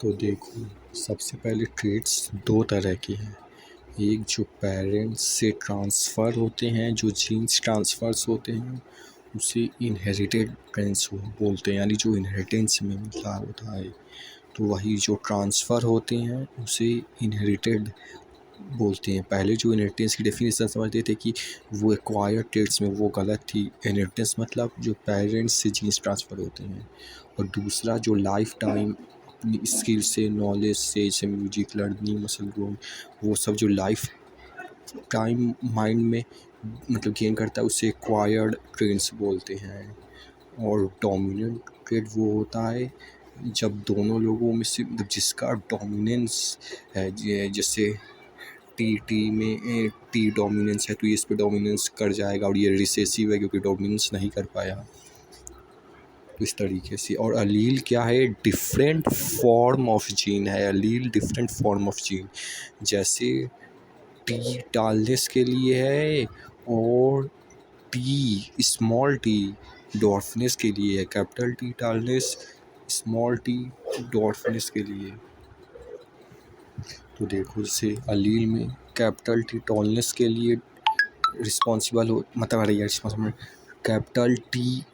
तो देखो, सबसे पहले ट्रेड्स दो तरह के हैं। एक जो पेरेंट्स से ट्रांसफ़र होते हैं, जो जीन्स ट्रांसफ़र्स होते हैं उसे इनहेरिटेड ट्रेंड्स बोलते हैं, यानी जो इनहेरिटेंस में मिलता होता है। तो वही जो ट्रांसफ़र होते हैं उसे इनहेरिटेड बोलते हैं। पहले जो इनहेरिटेंस की डेफिनेशन समझते थे कि वो एक्वायर्ड ट्रेड्स में, वो गलत थी। इनहेरिटेंस मतलब जो पेरेंट्स से जीन्स ट्रांसफ़र होते हैं। और दूसरा जो लाइफ टाइम अपनी स्किल से, नॉलेज से, जैसे म्यूजिक लर्निंग, मसल ग्रोइंग, वो सब जो लाइफ टाइम माइंड में मतलब गेन करता है उसे एक्वायर्ड ट्रेड्स बोलते हैं। और डोमिनेंट ट्रेड वो होता है जब दोनों लोगों में से मतलब जिसका डोमिनेंस है, जैसे टी में टी डोमिनेंस है तो ये इस पे डोमिनेंस कर जाएगा, और ये रिसेसिव है क्योंकि डोमिनेंस नहीं कर पाया। तो इस तरीके से। और अलील क्या है? डिफरेंट फॉर्म ऑफ जीन है। अलील डिफरेंट फॉर्म ऑफ जीन, जैसे टी टालनेस के लिए है, और टी स्मॉल टी डॉर्फनेस के लिए है। Capital T tallness, small T dwarfness के लिए। तो देखो, जैसे अलील में कैपिटल टी टॉलनेस के लिए रिस्पॉन्सिबल हो, मतलब अरे यार रिस्पॉन्सिबल, कैपिटल टी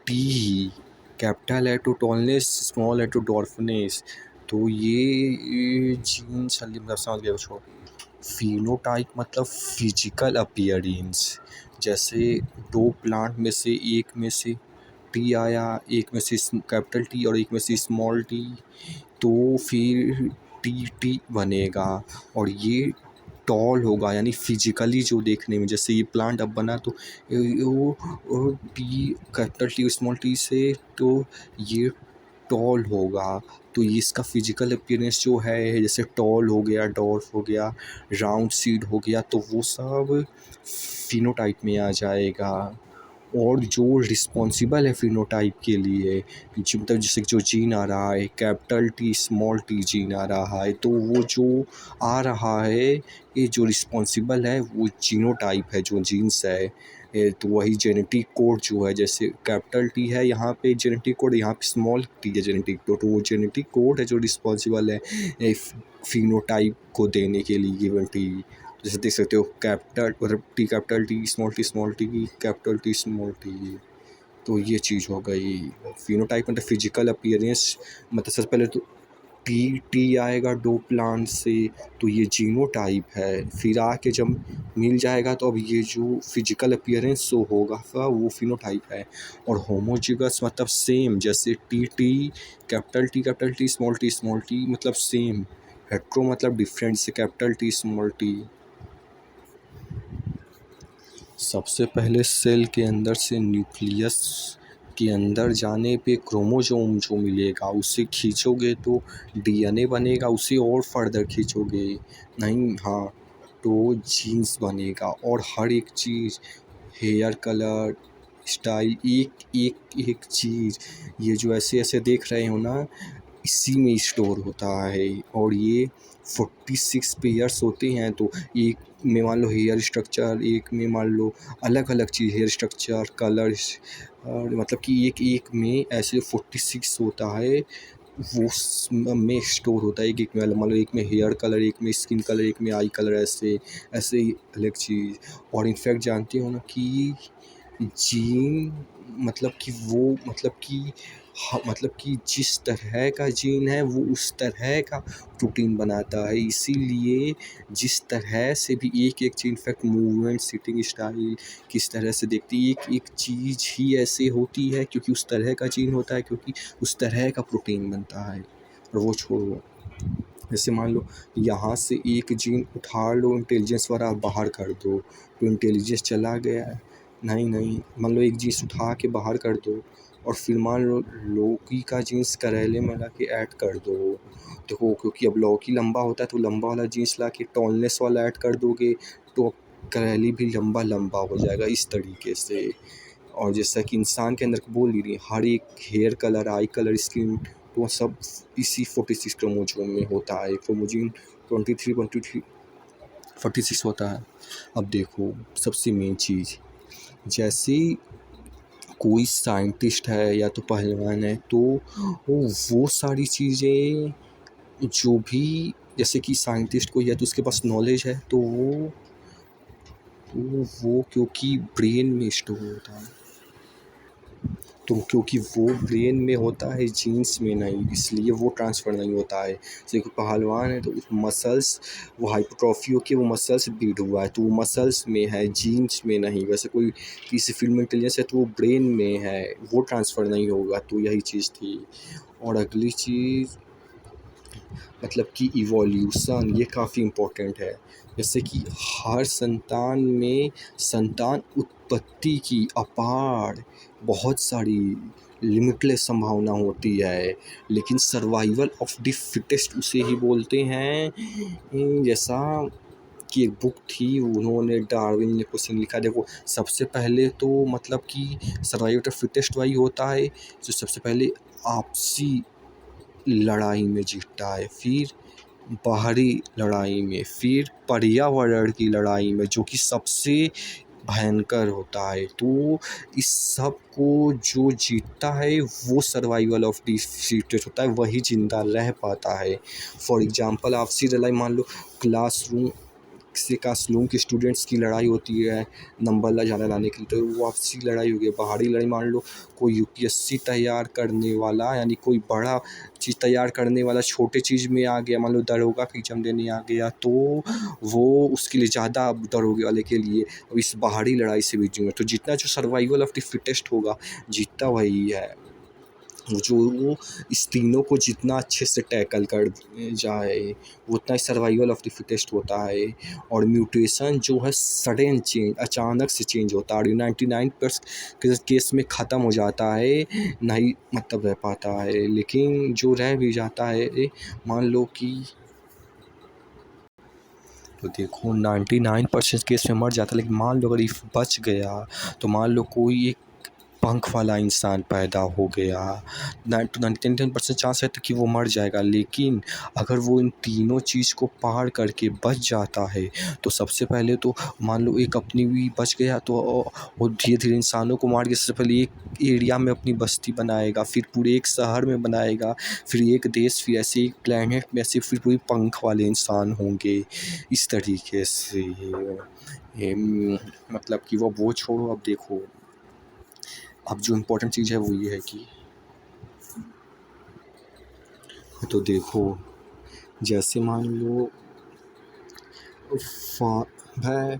ही कैपिटल है तो टॉलनेस, स्मॉल है तो डॉर्फनेस। तो ये जीन्स मतलब समझ गए छोड़। फिनोटाइप मतलब फिजिकल अपीयरेंस, जैसे दो प्लांट में से एक में से टी आया, एक में से कैपिटल टी और एक में से स्मॉल टी, तो फिर टी बनेगा। और ये टॉल होगा, यानी फिजिकली जो देखने में, जैसे ये प्लांट अब बना तो वो T capital T small T से तो ये टॉल होगा। तो ये इसका फिजिकल अपीयरेंस जो है, जैसे टॉल हो गया, डॉर्फ हो गया, राउंड सीड हो गया, तो वो सब फिनोटाइप में आ जाएगा। और जो रिस्पॉन्सिबल है फिनोटाइप के लिए, जो मतलब जैसे जो जीन आ रहा है, capital T small T gene आ रहा है, तो वो जो आ रहा है, ये जो रिस्पॉन्सिबल है वो जीनोटाइप है, जो जीन्स है। तो वही जेनेटिक कोड जो है, जैसे कैपिटल टी है यहाँ पे जेनेटिक कोड, यहाँ पे स्मॉल टी है जेनेटिक कोड, तो वो जेनेटिक कोड है जो रिस्पॉन्सिबल है फिनोटाइप को देने के लिए गिवन टी। जैसे देख सकते हो, कैपिटल मतलब T capital T small T capital T small T. तो ये चीज़ हो गई फिनोटाइप, मतलब फिजिकल अपीयरेंस। मतलब सबसे पहले तो टी आएगा दो प्लांट से, तो ये जीनोटाइप है। फिर आके जब मिल जाएगा तो अब ये जो फिजिकल अपीयरेंस जो होगा वो फिनोटाइप है। और होमोजिगस मतलब सेम, जैसे T capital T small T मतलब सेम। हेट्रो मतलब डिफरेंट, से कैपिटल टी स्मॉल टी। सबसे पहले सेल के अंदर से न्यूक्लियस के अंदर जाने पे क्रोमोसोम जो मिलेगा उसे खींचोगे तो डीएनए बनेगा, उसे और फर्दर खींचोगे नहीं, हाँ, तो जीन्स बनेगा। और हर एक चीज़, हेयर कलर, स्टाइल, एक एक एक चीज़, ये जो ऐसे ऐसे देख रहे हो ना, इसी में स्टोर होता है। और ये 46 पेयर्स होते हैं, तो एक में मान लो हेयर स्ट्रक्चर, एक में मान लो अलग अलग चीज़, हेयर स्ट्रक्चर, कलर्स, और मतलब कि एक एक में ऐसे 46 होता है, वो में स्टोर होता है। एक एक में मान लो, एक में हेयर कलर, एक में स्किन कलर, एक में आई कलर, ऐसे ऐसे ही अलग चीज़। और इनफैक्ट जानते हो ना कि जीन मतलब कि वो मतलब कि मतलब कि जिस तरह का जीन है वो उस तरह का प्रोटीन बनाता है। इसीलिए जिस तरह से भी एक एक चीज़, इनफैक्ट मूवमेंट, सिटिंग स्टाइल, किस तरह से देखती है, एक एक चीज़ ही ऐसे होती है क्योंकि उस तरह का जीन होता है, क्योंकि उस तरह का प्रोटीन बनता है। और वो छोड़ो, जैसे मान लो यहाँ से एक जीन उठा लो, इंटेलिजेंस वाला बाहर कर दो तो इंटेलिजेंस चला गया। नहीं, मान लो एक जीन्स उठा के बाहर कर दो, और फिर मान लो लौकी का जीन्स करेले में ला के ऐड कर दो। देखो, क्योंकि अब लौकी लंबा होता है तो लंबा वाला जीन्स ला के टॉलनेस वाला ऐड कर दोगे तो करेली भी लंबा लंबा हो जाएगा, इस तरीके से। और जैसा कि इंसान के अंदर बोल ही रही, हर एक hair colour, eye colour, skin, तो सब इसी 46 क्रोमोसोम में होता है। क्रोमोजीन 23 46 होता है। अब देखो, सबसे मेन चीज़, जैसे कोई साइंटिस्ट है या तो पहलवान है, तो वो सारी चीज़ें जो भी जैसे कि साइंटिस्ट को या तो उसके पास नॉलेज है तो वो क्योंकि ब्रेन में स्टोर होता है, तो क्योंकि वो ब्रेन में होता है जीन्स में नहीं, इसलिए वो ट्रांसफ़र नहीं होता है। जैसे कोई पहलवान है तो उस मसल्स वो हाइपरट्रॉफी होके वो मसल्स बिल्ड हुआ है तो वो मसल्स में है, जीन्स में नहीं। वैसे कोई किसी फील्ड में इंटेलिजेंस है तो वो ब्रेन में है, वो ट्रांसफ़र नहीं होगा, तो यही चीज़ थी। और अगली चीज़ मतलब कि इवोल्यूशन, ये काफ़ी इम्पोर्टेंट है। जैसे कि हर संतान में संतान उत्पत्ति की अपार बहुत सारी लिमिटलेस संभावना होती है, लेकिन सर्वाइवल ऑफ द फिटेस्ट उसे ही बोलते हैं। जैसा कि एक बुक थी, उन्होंने डार्विन ने क्वेश्चन लिखा। देखो सबसे पहले तो मतलब कि सर्वाइवल ऑफ फिटेस्ट वही होता है जो सबसे पहले आपसी लड़ाई में जीतता है, फिर बाहरी लड़ाई में, फिर पर्यावरण की लड़ाई में जो कि सबसे भयंकर होता है। तो इस सब को जो जीतता है वो सर्वाइवल ऑफ द फिटेस्ट होता है, वही ज़िंदा रह पाता है। फॉर एग्ज़ाम्पल आपसी लड़ाई मान लो क्लासरूम के स्टूडेंट्स की लड़ाई होती है नंबर ज़्यादा लाने के लिए, तो वो आपसी लड़ाई हो गई। बाहरी लड़ाई मान लो कोई यूपीएससी तैयार करने वाला, यानी कोई बड़ा चीज़ तैयार करने वाला छोटे चीज़ में आ गया, मान लो दरोगा का एग्जाम देने आ गया, तो वो उसके लिए ज़्यादा दरोगे वाले के लिए इस बाहरी लड़ाई से भी जूझे। तो जितना जो सर्वाइवल ऑफ द फिटेस्ट होगा जीतता वही है, जो वो इस तीनों को जितना अच्छे से टैकल कर जाए उतना ही सर्वाइवल ऑफ द फिटेस्ट होता है। और म्यूटेशन जो है सडन चेंज, अचानक से चेंज होता है, और 99% केस में ख़त्म हो जाता है, नहीं मतलब रह पाता है। लेकिन जो रह भी जाता है मान लो कि तो देखो 99% केस में मर जाता है, लेकिन मान लो अगर इफ बच गया तो मान लो कोई एक पंख वाला इंसान पैदा हो गया, 99% चांस है तो कि वो मर जाएगा। लेकिन अगर वो इन तीनों चीज़ को पार करके बच जाता है तो सबसे पहले तो मान लो एक अपनी भी बच गया तो वो धीरे धीरे इंसानों को मार के सबसे पहले एक एरिया में अपनी बस्ती बनाएगा, फिर पूरे एक शहर में बनाएगा, फिर एक देश, फिर ऐसे एक प्लेनेट में, ऐसे फिर पूरे पंख वाले इंसान होंगे। इस तरीके से मतलब कि वो छोड़ो, अब देखो अब जो इम्पोर्टेंट चीज़ है वो ये है कि तो देखो जैसे मान लो है,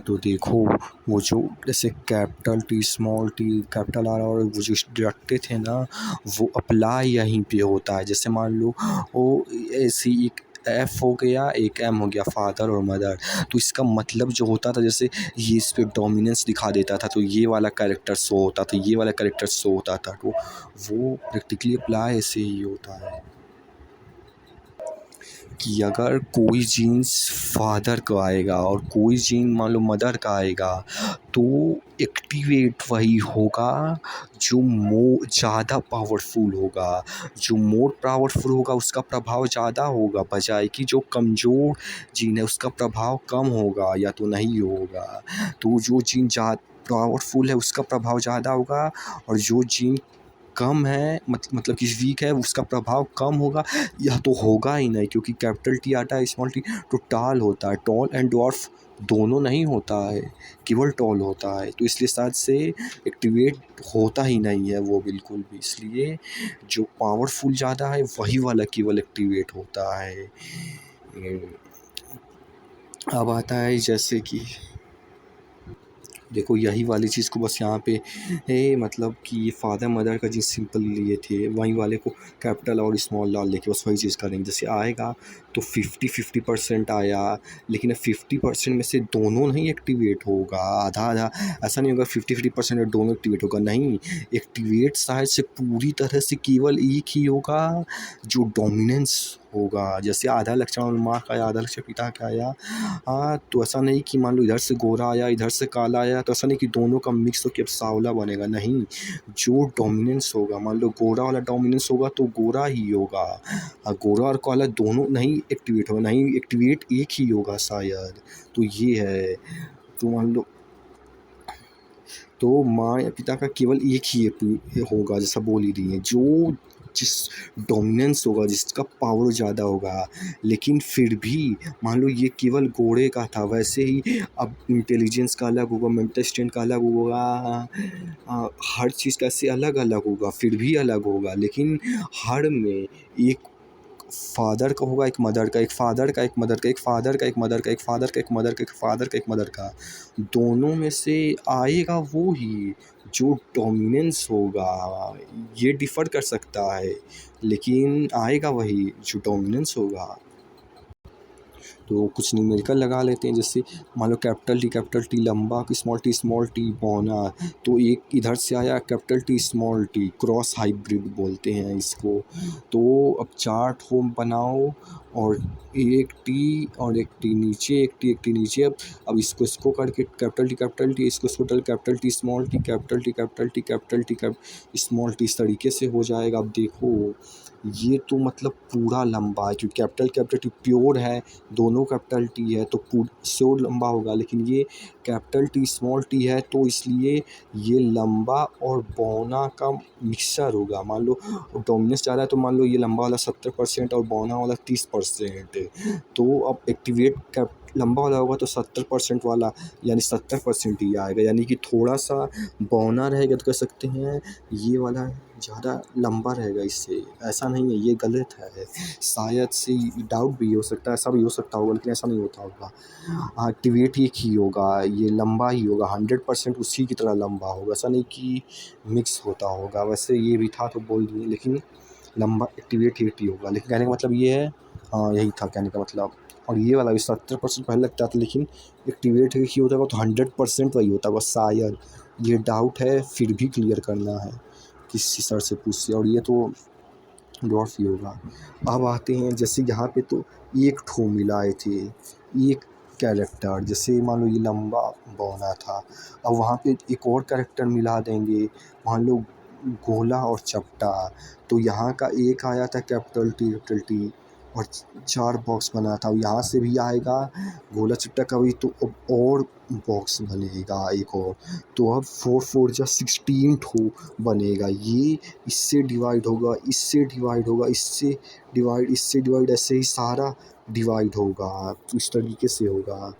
तो देखो वो जो जैसे capital T small T capital R और वो जो रखते थे ना वो अप्लाई यहीं पे होता है। जैसे मान लो वो ऐसी एक एफ हो गया, एक एम हो गया, फादर और मदर, तो इसका मतलब जो होता था जैसे ये इस पे डोमिनेंस दिखा देता था तो ये वाला कैरेक्टर शो होता था, ये वाला कैरेक्टर शो होता था, तो वो प्रैक्टिकली अप्लाई ऐसे ही होता है कि अगर कोई जीन्स फादर का आएगा और कोई जीन मान लो मदर का आएगा तो एक्टिवेट वही होगा जो ज़्यादा पावरफुल होगा। जो मोर पावरफुल होगा उसका प्रभाव ज़्यादा होगा, बजाय कि जो कमज़ोर जीन है उसका प्रभाव कम होगा या तो नहीं होगा। तो जो जीन पावरफुल है उसका प्रभाव ज़्यादा होगा, और जो जीन कम है मतलब कि वीक है उसका प्रभाव कम होगा या तो होगा ही नहीं, क्योंकि कैपिटल टी आता है स्मॉल टी तो टाल होता है, टॉल एंड डॉर्फ दोनों नहीं होता है, केवल टॉल होता है, तो इसलिए शायद से एक्टिवेट होता ही नहीं है वो बिल्कुल भी। इसलिए जो पावरफुल ज़्यादा है वही वाला केवल एक्टिवेट होता है। अब आता है जैसे कि देखो यही वाली चीज़ को बस यहाँ पे मतलब कि फादर मदर का जिस सिंपल लिए थे वहीं वाले को कैपिटल और स्मॉल डाल लेके बस वही चीज़ करेंगे। जैसे आएगा तो 50-50% आया, लेकिन 50% में से दोनों नहीं एक्टिवेट होगा, आधा आधा ऐसा नहीं होगा 50-50% में दोनों एक्टिवेट होगा, नहीं, एक्टिवेट शायद से पूरी तरह से केवल एक ही होगा जो डोमिनेंस होगा। जैसे आधा लक्षण माँ का आया, आधा लक्षण पिता का आया, तो ऐसा नहीं कि मान लो इधर से गोरा आया इधर से काला आया, तो ऐसा नहीं कि दोनों का मिक्स होकर अब सांवला बनेगा, नहीं, जो डोमिनेंस होगा मान लो गोरा वाला डोमिनेंस होगा तो गोरा ही होगा, गोरा और काला दोनों नहीं एक्टिवेट होगा, नहीं एक्टिवेट एक ही होगा शायद। तो ये है, तो मान लो तो माँ या पिता का केवल एक ही होगा जैसा बोल ही रही है, जो जिस डोमिनेंस होगा, जिसका पावर ज़्यादा होगा। लेकिन फिर भी मान लो ये केवल घोड़े का था, वैसे ही अब इंटेलिजेंस का अलग होगा, मेंटल स्ट्रेंथ का अलग होगा, हर चीज़ का से अलग अलग होगा, फिर भी अलग होगा। लेकिन हर में एक फादर का होगा, एक मदर का, एक फादर का, एक मदर का, एक फादर का, एक मदर का, एक फादर का, एक मदर का, एक फादर का, एक मदर का। दोनों में से आएगा वो ही जो डोमिनेंस होगा। ये डिफ़र कर सकता है, लेकिन आएगा वही जो डोमिनेंस होगा। तो कुछ न्यूमेरिकल लगा लेते हैं, जैसे मान लो कैपिटल टी लंबा, स्मॉल टी बौना। तो एक इधर से आया capital T small T, cross hybrid बोलते हैं इसको। तो अब चार्ट होम बनाओ, और एक टी और एक टी नीचे, एक टी नीचे। अब इसको करके कैपिटल टी इसको capital T small T, capital T capital T capital T small T, इस तरीके से हो जाएगा। अब देखो ये तो मतलब पूरा लंबा है, क्योंकि कैपिटल टी प्योर है, दोनों कैपिटल टी है तो श्योर लंबा होगा। लेकिन ये कैपिटल टी स्मॉल टी है, तो इसलिए ये लंबा और बौना का मिक्सचर होगा। मान लो डोमिनेंस ज़्यादा है, तो मान लो ये लंबा वाला 70% और बौना वाला 30%। तो अब एक्टिवेट लंबा वाला होगा तो 70% वाला, यानी 70% ही आएगा। यानी कि थोड़ा सा बौना रहेगा तो कह सकते हैं ये वाला ज़्यादा लंबा रहेगा इससे। ऐसा नहीं है, ये गलत है। शायद से डाउट भी हो सकता है, ऐसा भी हो सकता होगा, लेकिन ऐसा नहीं होता होगा। हाँ, एक्टिवेट एक ही होगा, ये लंबा ही होगा, 100% उसी की तरह लंबा होगा। ऐसा नहीं कि मिक्स होता होगा, वैसे ये भी था तो बोल दिए, लेकिन लंबा एक्टिवेट एक ही होगा। लेकिन कहने का मतलब ये है, हाँ यही था कहने का मतलब। और ये वाला भी 70% पहले लगता था, लेकिन एक्टिवेट एक ही होता होगा तो 100% वही होता होगा शायद। ये डाउट है, फिर भी क्लियर करना है किसी सर से पूछ से। और ये तो डॉट्स ही होगा। अब आते हैं जैसे यहाँ पे तो एक ठो मिलाए थे, एक कैरेक्टर, जैसे मान लो ये लंबा बौना था, अब वहाँ पे एक और कैरेक्टर मिला देंगे, मान लो गोला और चपटा। तो यहाँ का एक आया था कैपिटल टी और 4 बॉक्स बना था, यहाँ से भी आएगा गोला चपटा का भी, तो अब और बॉक्स बनेगा एक और। तो अब 4 4 जा 16 ठो बनेगा। ये इससे डिवाइड होगा, इससे डिवाइड होगा, इससे डिवाइड, ऐसे ही सारा डिवाइड होगा। तो इस तरीके से होगा।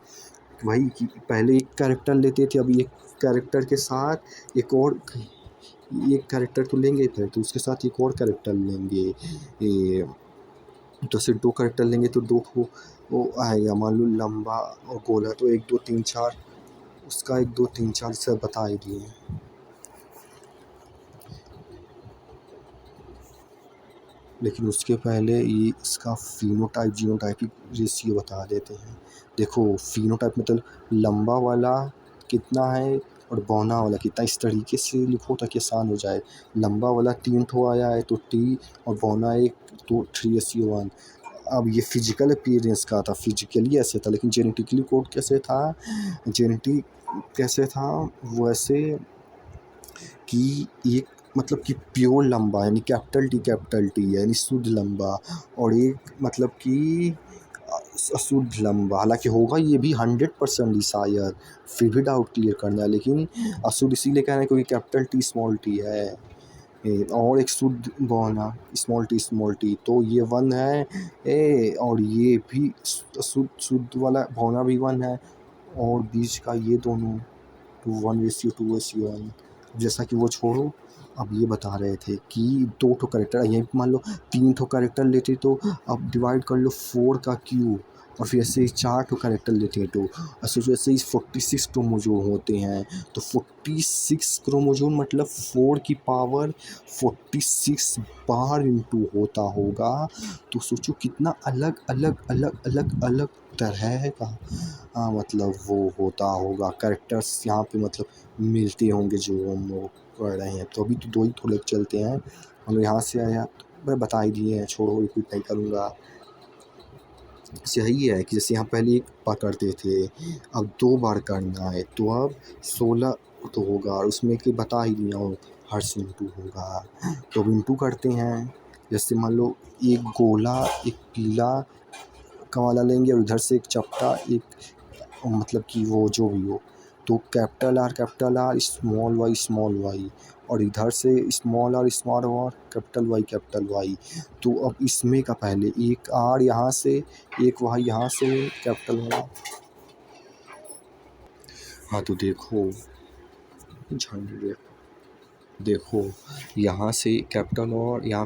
वही कि पहले एक कैरेक्टर लेते थे, अभी एक कैरेक्टर के साथ एक कैरेक्टर तो लेंगे, फिर तो उसके साथ एक और कैरेक्टर लेंगे। ये तो सिर्फ 2 कैरेक्टर लेंगे तो 2 ठो वो आएगा। मान लो लंबा और गोला, तो 1 2 3 4, उसका 1 2 3 4 से बता ही दिए। लेकिन उसके पहले ये इसका फिनोटाइप जीनोटाइपिक रेशियो बता देते हैं। देखो फिनोटाइप मतलब लंबा वाला कितना है और बौना वाला कितना, इस तरीके से लिखो ताकि आसान हो जाए। लंबा वाला 3 ठो आया है तो टी, और बौना 1 तो 3:1। अब ये फिजिकल अपीयरेंस का था, फिजिकली ऐसे था, लेकिन जेनेटिकली कोड कैसे था, जेनेटिक कैसे था वैसे कि एक मतलब कि प्योर लंबा, यानी कैपिटल टी यानी शुद्ध लंबा, और एक मतलब कि अशुद्ध लंबा। हालांकि होगा ये भी 100% ही शायद, फिर भी डाउट क्लियर करना है। लेकिन अशुद्ध इसीलिए कह रहे हैं क्योंकि कैपिटल टी स्मॉल टी है, और एक शुद्ध बौना स्मॉल टी, तो ये 1 है, और ये भी शुद्ध वाला बौना भी 1 है, और बीच का ये दोनों 1:2:1। जैसा कि वो छोड़ो, अब ये बता रहे थे कि 2 ठो कैरेक्टर, यहीं पे मान लो 3 ठो कैरेक्टर लेते तो अब डिवाइड कर लो 4 का क्यूब, और फिर ऐसे ही 4 ठो कैरेक्टर लेते हैं तो ऐसे ही 46 क्रोमोजोम होते हैं। तो 46 क्रोमोजोम मतलब 4 की पावर 46 बार इंटू होता होगा। तो सोचो कितना अलग अलग अलग अलग अलग तरह का मतलब वो होता होगा कैरेक्टर्स यहाँ पे मतलब मिलते होंगे जो हम लोग पढ़ रहे हैं। तो अभी तो 2 ही थोड़े चलते हैं, हम लोग यहाँ से आया तो मैं बता ही दिए हैं, छोड़ो रिपीट नहीं करूँगा। यही है कि जैसे यहाँ पहले 1 बार करते थे, अब 2 बार करना है, तो अब 16 तो होगा, और उसमें कि बता ही दिया हूँ हर्ष इंटू होगा। तो अब इंटू करते हैं, जैसे मान लो एक गोला एक पीला का वाला लेंगे, और उधर से एक चपटा एक मतलब कि वो जो भी हो, तो कैपिटल आर स्मॉल वाई, और इधर से स्मॉल आर कैपिटल वाई। तो अब इसमें का पहले एक आर यहाँ से, एक वाई यहाँ से, कैपिटल वाला। हाँ तो देखो, देखो यहाँ से कैपिटल और यहाँ,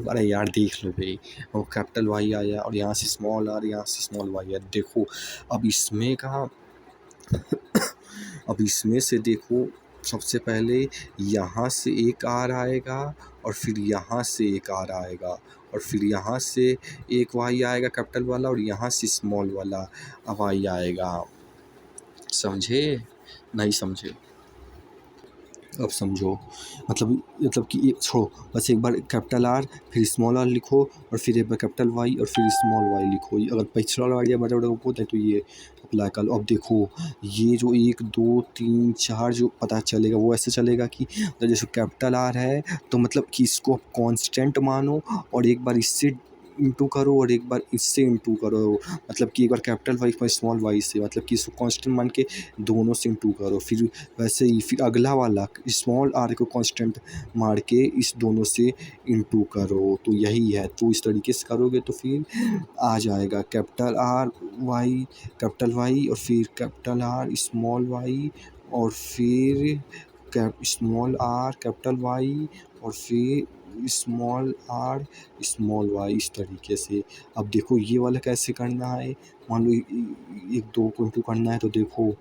अरे यार देख लो भाई, और कैपिटल वाई आया और यहाँ से स्मॉल आर, यहाँ से स्मॉल वाई आया। देखो अब इसमें का अब इसमें से देखो, सबसे पहले यहाँ से एक आर आएगा, और फिर यहाँ से एक आर आएगा, और फिर यहाँ से एक वाई आएगा कैपिटल वाला, और यहाँ से स्मॉल वाला वाई आएगा। समझे? नहीं समझे? अब समझो, मतलब कि एक छोड़ो, बस एक बार कैपिटल आर फिर स्मॉल आर लिखो, और फिर एक बार कैपिटल वाई और फिर स्मॉल वाई लिखो। अगर पिछला वाला आइडिया बड़ा बड़ा होता है तो ये अप्लाई कर लो। अब देखो ये जो 1 2 3 4 जो पता चलेगा वो ऐसे चलेगा कि तो जैसे कैपिटल आर है तो मतलब कि इसको कांस्टेंट मानो, और एक बार इससे इंटू करो और एक बार इससे इंटू करो। मतलब कि एक बार कैपिटल वाई पर स्मॉल वाई से, मतलब कि इसको कांस्टेंट मान के दोनों से इंटू करो। फिर वैसे ही फिर अगला वाला स्मॉल आर को कांस्टेंट मार के इस दोनों से इंटू करो। तो यही है, तो इस तरीके से करोगे तो फिर आ जाएगा कैपिटल वाई और फिर कैपिटल आर स्मॉल वाई, और फिर स्मॉल आर कैपिटल वाई, और फिर स्मॉल आर स्मॉल वाई, इस तरीके से। अब देखो ये वाला कैसे करना है, मान लो एक दो को इंटू करना है, तो देखो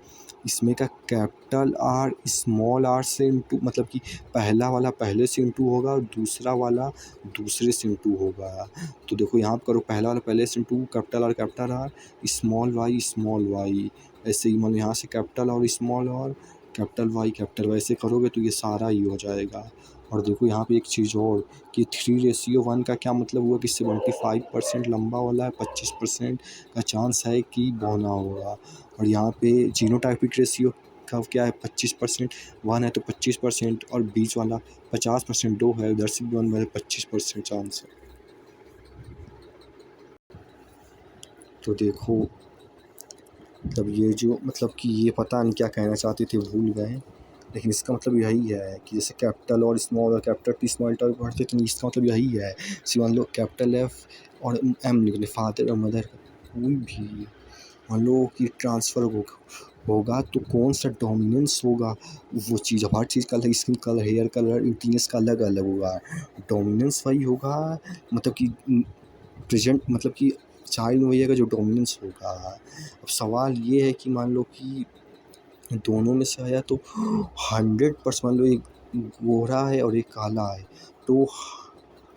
इसमें का कैपिटल आर स्मॉल आर से इंटू, मतलब कि पहला वाला पहले से इंटू होगा और दूसरा वाला दूसरे से इंटू होगा। तो देखो यहाँ पर करो, पहला वाला पहले से into capital R small Y, ऐसे ही मतलब यहाँ से कैपिटल और स्मॉल और कैपिटल वाई ऐसे करोगे तो ये सारा ही हो जाएगा। और देखो यहाँ पे एक चीज़ और कि 3:1 का क्या मतलब हुआ कि 75% लंबा वाला है, 25% का चांस है कि बौना होगा। और यहाँ पे जीनोटाइपिक रेशियो का क्या है, 25%, 1 है तो 25%, और बीच वाला 50%, 2 है, उधर से भी 1 है, 25% चांस है। तो देखो तब ये जो मतलब कि ये पता नहीं क्या कहना चाहते थे, भूल गए, लेकिन इसका मतलब यही है कि जैसे कैपिटल और स्मॉल और कैपिटल टी स्मॉल टर पढ़ते तो इसका मतलब यही है। मान लो कैपिटल एफ और एम निकले, फादर और मदर, कोई भी मान लो कि ट्रांसफ़र होगा तो कौन सा डोमिनेंस होगा वो चीज़, हर चीज़ का अलग, स्किन कलर, हेयर कलर, इंटीनियस का अलग अलग होगा। डोमिनेंस वही होगा, मतलब कि प्रेजेंट, मतलब कि चाइल्ड वही है जो डोमिनेंस होगा। अब सवाल ये है कि मान लो कि दोनों में से आया तो 100%, मान लो एक गोरा है और एक काला है, तो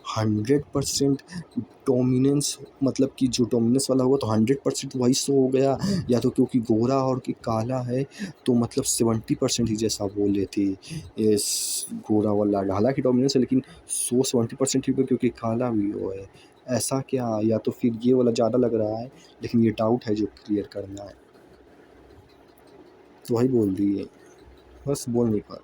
100% डोमिनेंस, मतलब कि जो डोमिनेंस वाला होगा तो 100% वही शो हो गया, या तो क्योंकि गोरा और कि काला है तो मतलब 70% ही जैसा बोले थे ये गोरा वाला, हालांकि डोमिनेंस है लेकिन 70% ही होगा क्योंकि काला भी वो है। ऐसा क्या, या तो फिर ये वाला ज़्यादा लग रहा है, लेकिन ये डाउट है जो क्लियर करना है। तो वही बोल दिए, बस बोल नहीं पा